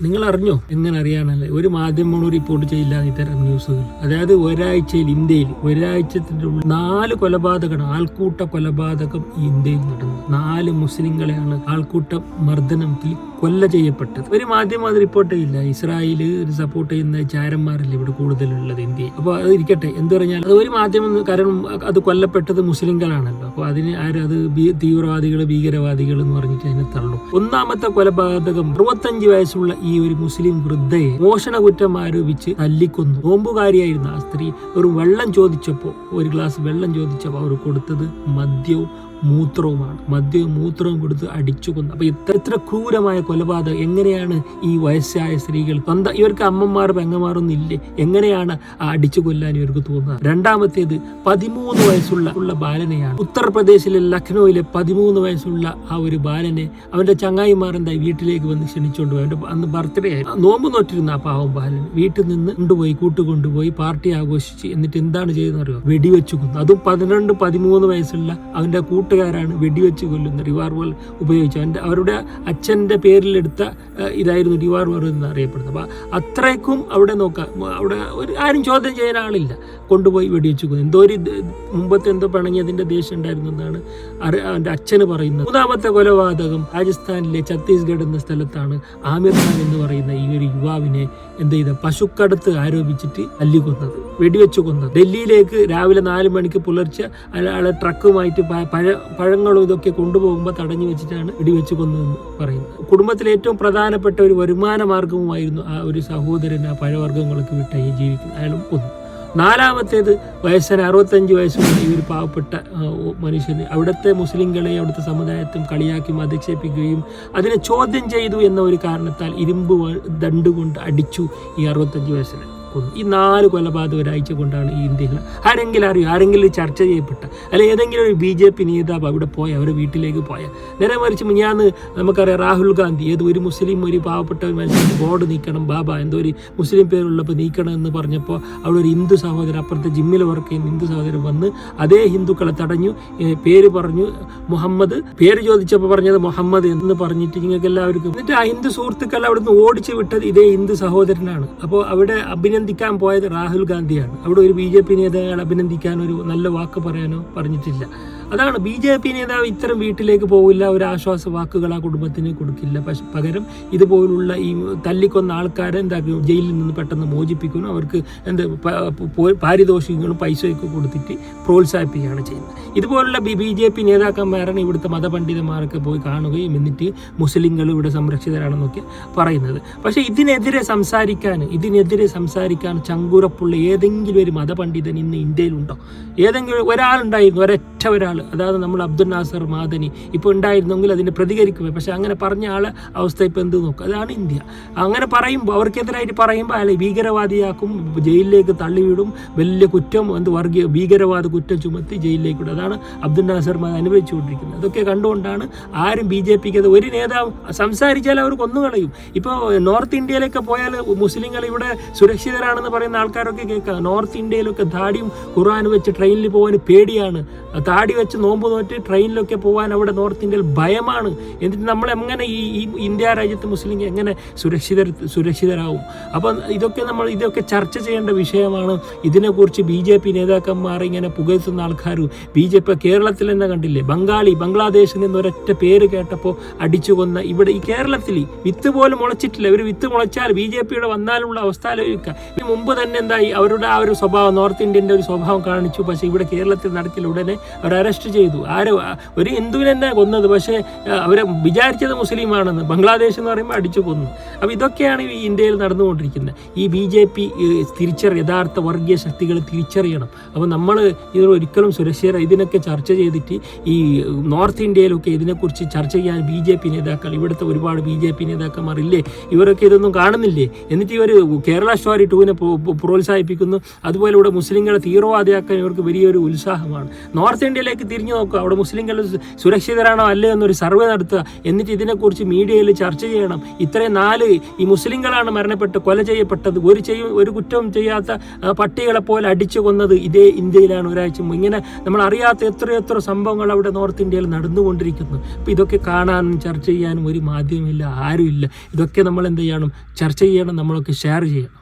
നിങ്ങൾ അറിഞ്ഞോ? എങ്ങനെ അറിയാനല്ലേ, ഒരു മാധ്യമങ്ങളും റിപ്പോർട്ട് ചെയ്യില്ല ഇത്തരം ന്യൂസുകൾ. അതായത് ഒരാഴ്ചയിൽ ഇന്ത്യയിൽ ഒരാഴ്ചത്തിന്റെ ഉള്ളിൽ 4 കൊലപാതകമാണ്, ആൾക്കൂട്ട കൊലപാതകം ഇന്ത്യയിൽ നടന്നു. 4 മുസ്ലിങ്ങളെയാണ് ആൾക്കൂട്ട മർദ്ദനത്തിൽ കൊല്ല ചെയ്യപ്പെട്ടത്. ഒരു മാധ്യമം അത് റിപ്പോർട്ട് ചെയ്യില്ല. ഇസ്രായേൽ സപ്പോർട്ട് ചെയ്യുന്ന ചാരന്മാരല്ലേ ഇവിടെ കൂടുതലുള്ളത് ഇന്ത്യയിൽ. അപ്പോൾ അത് ഇരിക്കട്ടെ, എന്ത് പറഞ്ഞാൽ അത് ഒരു മാധ്യമം, കാരണം അത് കൊല്ലപ്പെട്ടത് മുസ്ലിങ്ങളാണല്ലോ. അപ്പോൾ അതിന് ആരും അത് തീവ്രവാദികൾ ഭീകരവാദികൾ എന്ന് പറഞ്ഞിട്ട് അതിനെ തള്ളും. ഒന്നാമത്തെ കൊലപാതകം 65 വയസ്സുള്ള ഈ ഒരു മുസ്ലിം വൃദ്ധയെ മോഷണ കുറ്റം ആരോപിച്ച് തല്ലിക്കൊന്നു. നോമ്പുകാരിയായിരുന്ന ആ സ്ത്രീ ഒരു വെള്ളം ചോദിച്ചപ്പോൾ, ഒരു ഗ്ലാസ് വെള്ളം ചോദിച്ചപ്പോൾ അവർ കൊടുത്തത് മദ്യവും മൂത്രവുമാണ്. മദ്യവും മൂത്രവും കൊടുത്ത് അടിച്ചു കൊന്നു. അപ്പൊ ഇത്ര ക്രൂരമായ കൊലപാതകം എങ്ങനെയാണ് ഈ വയസ്സായ സ്ത്രീകൾ, സ്വന്തം ഇവർക്ക് അമ്മമാർ പെങ്ങന്മാരൊന്നും ഇല്ലേ, എങ്ങനെയാണ് അടിച്ചു കൊല്ലാൻ ഇവർക്ക് തോന്നുന്നത്? രണ്ടാമത്തേത് 13 വയസ്സുള്ള ബാലനെയാണ്. ഉത്തർപ്രദേശിലെ ലക്നൌവിലെ 13 വയസ്സുള്ള ആ ഒരു ബാലനെ അവന്റെ ചങ്ങായിമാർ എന്തായി വീട്ടിലേക്ക് വന്ന് ക്ഷണിച്ചുകൊണ്ട് പോയി. അവന്റെ അന്ന് ബർത്ത്ഡേ ആയി, നോമ്പ് നോറ്റിരുന്ന ആ പാവം ബാലൻ വീട്ടിൽ നിന്ന് കൂട്ടുകൊണ്ടുപോയി പാർട്ടി ആഘോഷിച്ച് എന്നിട്ട് എന്താണ് ചെയ്യുന്നത് അറിയോ? വെടിവെച്ചു കൊന്നു. അതും 12-13 വയസ്സുള്ള അവന്റെ കൂട്ടുകാരാണ് വെടിവെച്ച് കൊല്ലുന്ന റിവാൾവർ ഉപയോഗിച്ച്. അവരുടെ അച്ഛൻ്റെ പേരിലെടുത്ത ഇതായിരുന്നു റിവാൾവർ എന്ന് അറിയപ്പെടുന്നത്. അപ്പം അത്രയ്ക്കും അവിടെ നോക്കാം, അവിടെ ആരും ചോദ്യം ചെയ്യാൻ ആളില്ല, കൊണ്ടുപോയി വെടിവെച്ച് കൊല്ലും. എന്തോ ഒരു മുമ്പത്തെ എന്തോ പിണങ്ങിയതിൻ്റെ ദേഷ്യം ഉണ്ടായിരുന്നു എന്നാണ് അവൻ്റെ അച്ഛന് പറയുന്നത്. 3ാമത്തെ കൊലപാതകം രാജസ്ഥാനിലെ ഛത്തീസ്ഗഡ് എന്ന സ്ഥലത്താണ്. ആമിർ ഖാൻ എന്ന് പറയുന്ന ഈ ഒരു യുവാവിനെ എന്ത് ചെയ്ത പശുക്കടത്ത് ആരോപിച്ചിട്ട് തല്ലിക്കൊന്നത്, വെടിവെച്ച് കൊന്നത്. ഡൽഹിയിലേക്ക് രാവിലെ 4 മണിക്ക് പുലർച്ചെ അയാളെ ട്രക്കുമായിട്ട് പഴങ്ങളും ഇതൊക്കെ കൊണ്ടുപോകുമ്പോൾ തടഞ്ഞു വെച്ചിട്ടാണ് വെടിവെച്ച് കൊന്നതെന്ന് പറയുന്നത്. കുടുംബത്തിലെ ഏറ്റവും പ്രധാനപ്പെട്ട ഒരു വരുമാന മാർഗവുമായിരുന്നു ആ ഒരു സഹോദരൻ ആ പഴവർഗ്ഗങ്ങളൊക്കെ വിട്ടായി ജീവിക്കുന്നത്. അയാളും കൊന്നു. 4ാമത്തേത് 65 വയസ്സുള്ള ഈ ഒരു പാവപ്പെട്ട മനുഷ്യന് അവിടുത്തെ മുസ്ലിങ്ങളെ, അവിടുത്തെ സമുദായത്തെ കളിയാക്കി അധിക്ഷേപിക്കുകയും അതിനെ ചോദ്യം ചെയ്തു എന്ന ഒരു കാരണത്താൽ ഇരുമ്പ് ദണ്ടുകൊണ്ട് അടിച്ചു ഈ 65 വയസ്സിന്. ഈ 4 കൊലപാതകം ഒരാഴ്ച കൊണ്ടാണ് ഈ ഇന്ത്യയിൽ. ആരെങ്കിലും അറിയോ? ആരെങ്കിലും ചർച്ച ചെയ്യപ്പെട്ട, അല്ലെ ഏതെങ്കിലും ഒരു BJP നേതാവ് അവിടെ പോയ, അവരുടെ വീട്ടിലേക്ക് പോയ? നേരെ മറിച്ച് ഞാന്ന് നമുക്കറിയാം, രാഹുൽ ഗാന്ധി ഒരു മുസ്ലിം ഒരു പാവപ്പെട്ട ഒരു മനുഷ്യൻ ബോർഡ് നീക്കണം, ബാബ എന്തോ ഒരു മുസ്ലിം പേരുള്ളപ്പോൾ നീക്കണം എന്ന് പറഞ്ഞപ്പോൾ അവിടെ ഒരു ഹിന്ദു സഹോദരൻ, അപ്പുറത്തെ ജിമ്മിൽ വർക്ക് ചെയ്യുന്ന ഹിന്ദു സഹോദരൻ വന്ന് അതേ ഹിന്ദുക്കളെ തടഞ്ഞു. പേര് പറഞ്ഞു മുഹമ്മദ്, പേര് ചോദിച്ചപ്പോൾ പറഞ്ഞത് മുഹമ്മദ് എന്ന് പറഞ്ഞിട്ട് നിങ്ങൾക്ക് എല്ലാവർക്കും. എന്നിട്ട് ആ ഹിന്ദു സുഹൃത്തുക്കൾ അവിടുന്ന് ഓടിച്ചു വിട്ടത് ഇതേ ഹിന്ദു സഹോദരനാണ്. അപ്പോൾ അവിടെ അഭിനന്ദിക്കാൻ പോയത് രാഹുൽ ഗാന്ധിയാണ്. അവിടെ ഒരു BJP നേതാക്കളെ അഭിനന്ദിക്കാൻ ഒരു നല്ല വാക്ക് പറയാനോ പറഞ്ഞിട്ടില്ല. അതാണ് BJP നേതാവ് ഇത്തരം വീട്ടിലേക്ക് പോകില്ല, ഒരു ആശ്വാസ വാക്കുകൾ ആ കുടുംബത്തിന് കൊടുക്കില്ല. പകരം ഇതുപോലുള്ള ഈ തല്ലിക്കൊന്ന ആൾക്കാരെ എന്താക്കും, ജയിലിൽ നിന്ന് പെട്ടെന്ന് മോചിപ്പിക്കുന്നു, അവർക്ക് പാരിതോഷികങ്ങളും പൈസയൊക്കെ കൊടുത്തിട്ട് പ്രോത്സാഹിപ്പിക്കുകയാണ് ചെയ്യുന്നത്. ഇതുപോലുള്ള BJP നേതാക്കന്മാരാണ് ഇവിടുത്തെ മതപണ്ഡിതന്മാരൊക്കെ പോയി കാണുകയും എന്നിട്ട് മുസ്ലിങ്ങൾ ഇവിടെ സംരക്ഷിതരാണെന്നൊക്കെ പറയുന്നത്. പക്ഷേ ഇതിനെതിരെ സംസാരിക്കാൻ ചങ്കുറപ്പുള്ള ഏതെങ്കിലും ഒരു മതപണ്ഡിതൻ ഇന്ന് ഇന്ത്യയിലുണ്ടോ? ഏതെങ്കിലും ഒരാളുണ്ടായിരുന്നു, ഒരാൾ, അതായത് നമ്മൾ അബ്ദുൽ നാസർ മാദനി ഇപ്പോൾ ഉണ്ടായിരുന്നെങ്കിൽ അതിനെ പ്രതികരിക്കുമേ. പക്ഷെ അങ്ങനെ പറഞ്ഞ ആളെ അവസ്ഥ ഇപ്പം എന്ത് നോക്കുക? അതാണ് ഇന്ത്യ. അങ്ങനെ പറയുമ്പോൾ, അവർക്കെതിരായിട്ട് പറയുമ്പോൾ അയാളെ ഭീകരവാദിയാക്കും, ജയിലിലേക്ക് തള്ളിവിടും, വലിയ കുറ്റം ഭീകരവാദ കുറ്റം ചുമത്തി ജയിലിലേക്ക് വിടും. അതാണ് അബ്ദുൽ നാസർ മാദനി അനുഭവിച്ചുകൊണ്ടിരിക്കുന്നത്. അതൊക്കെ കണ്ടുകൊണ്ടാണ് ആരും BJPക്ക് ഒരു നേതാവ് സംസാരിച്ചാൽ അവർ കൊന്നുകളയും. ഇപ്പോൾ നോർത്ത് ഇന്ത്യയിലൊക്കെ പോയാൽ മുസ്ലിങ്ങൾ ഇവിടെ സുരക്ഷിതരാണെന്ന് പറയുന്ന ആൾക്കാരൊക്കെ കേൾക്കാം. നോർത്ത് ഇന്ത്യയിലൊക്കെ താടിയും ഖുർആനും വെച്ച് ട്രെയിനിൽ പോകാൻ പേടിയാണ്. താടി വെച്ച് നോമ്പ് നോറ്റ് ട്രെയിനിലൊക്കെ പോകാൻ അവിടെ നോർത്ത് ഇന്ത്യയിൽ ഭയമാണ്. എന്നിട്ട് നമ്മൾ എങ്ങനെ ഈ ഇന്ത്യ രാജ്യത്ത് മുസ്ലിം എങ്ങനെ സുരക്ഷിതരാകും? അപ്പം ഇതൊക്കെ ചർച്ച ചെയ്യേണ്ട വിഷയമാണ്. ഇതിനെക്കുറിച്ച് BJP നേതാക്കന്മാർ ഇങ്ങനെ പുകഴ്ത്തുന്ന ആൾക്കാർ BJP കേരളത്തിൽ തന്നെ കണ്ടില്ലേ, ബംഗ്ലാദേശിൽ നിന്ന് ഒരൊറ്റ പേര് കേട്ടപ്പോൾ അടിച്ചു കൊന്ന ഇവിടെ ഈ കേരളത്തിൽ വിത്ത് പോലും മുളച്ചിട്ടില്ല. ഒരു വിത്ത് മുളച്ചാൽ BJPയുടെ വന്നാലുള്ള അവസ്ഥ ആലോചിക്കുക. മുമ്പ് തന്നെ എന്തായി, അവരുടെ ആ ഒരു സ്വഭാവം, നോർത്ത് ഇന്ത്യൻ്റെ ഒരു സ്വഭാവം കാണിച്ചു. പക്ഷേ ഇവിടെ കേരളത്തിൽ നടക്കില്ല. ഉടനെ അവർ അറസ്റ്റ് ചെയ്തു. ഒരു ഹിന്ദുവിനെ തന്നെ കൊന്നത്, പക്ഷേ അവരെ വിചാരിച്ചത് മുസ്ലിമാണെന്ന്. ബംഗ്ലാദേശ് എന്ന് പറയുമ്പോൾ അടിച്ചു കൊന്നു. അപ്പോൾ ഇതൊക്കെയാണ് ഈ ഇന്ത്യയിൽ നടന്നുകൊണ്ടിരിക്കുന്നത്. ഈ BJP യഥാർത്ഥ വർഗീയ ശക്തികൾ തിരിച്ചറിയണം. അപ്പോൾ നമ്മൾ ഒരിക്കലും ഇതിനൊക്കെ ചർച്ച ചെയ്തിട്ട് ഈ നോർത്ത് ഇന്ത്യയിലൊക്കെ ഇതിനെക്കുറിച്ച് ചർച്ച ചെയ്യാൻ BJP നേതാക്കൾ, ഇവിടുത്തെ ഒരുപാട് BJP നേതാക്കന്മാർ ഇല്ലേ, ഇവരൊക്കെ ഇതൊന്നും കാണുന്നില്ലേ? എന്നിട്ട് ഇവർ കേരള സ്റ്റോറി 2 പ്രോത്സാഹിപ്പിക്കുന്നു. അതുപോലെ ഇവിടെ മുസ്ലിങ്ങളെ തീവ്രവാദിയാക്കാൻ ഇവർക്ക് വലിയൊരു ഉത്സാഹമാണ്. നോർത്ത് ഇന്ത്യയിലേക്ക് തിരിഞ്ഞു നോക്കുക. അവിടെ മുസ്ലിങ്ങൾ സുരക്ഷിതരാണോ അല്ലേ എന്നൊരു സർവേ നടത്തുക. എന്നിട്ട് ഇതിനെക്കുറിച്ച് മീഡിയയിൽ ചർച്ച ചെയ്യണം. ഇത്രയും 4 ഈ മുസ്ലിങ്ങളാണ് മരണപ്പെട്ട് കൊല ചെയ്യപ്പെട്ടത്. ഒരു കുറ്റവും ചെയ്യാത്ത പട്ടികളെ പോലെ അടിച്ചു കൊന്നത് ഇതേ ഇന്ത്യയിലാണ് ഒരാഴ്ച മുമ്പ്. ഇങ്ങനെ നമ്മൾ അറിയാത്ത എത്രയെത്ര സംഭവങ്ങൾ അവിടെ നോർത്ത് ഇന്ത്യയിൽ നടന്നുകൊണ്ടിരിക്കുന്നു. അപ്പോൾ ഇതൊക്കെ കാണാനും ചർച്ച ചെയ്യാനും ഒരു മാധ്യമമില്ല, ആരുമില്ല. ഇതൊക്കെ നമ്മൾ എന്ത് ചെയ്യണം? ചർച്ച ചെയ്യണം, നമ്മളൊക്കെ ഷെയർ ചെയ്യണം.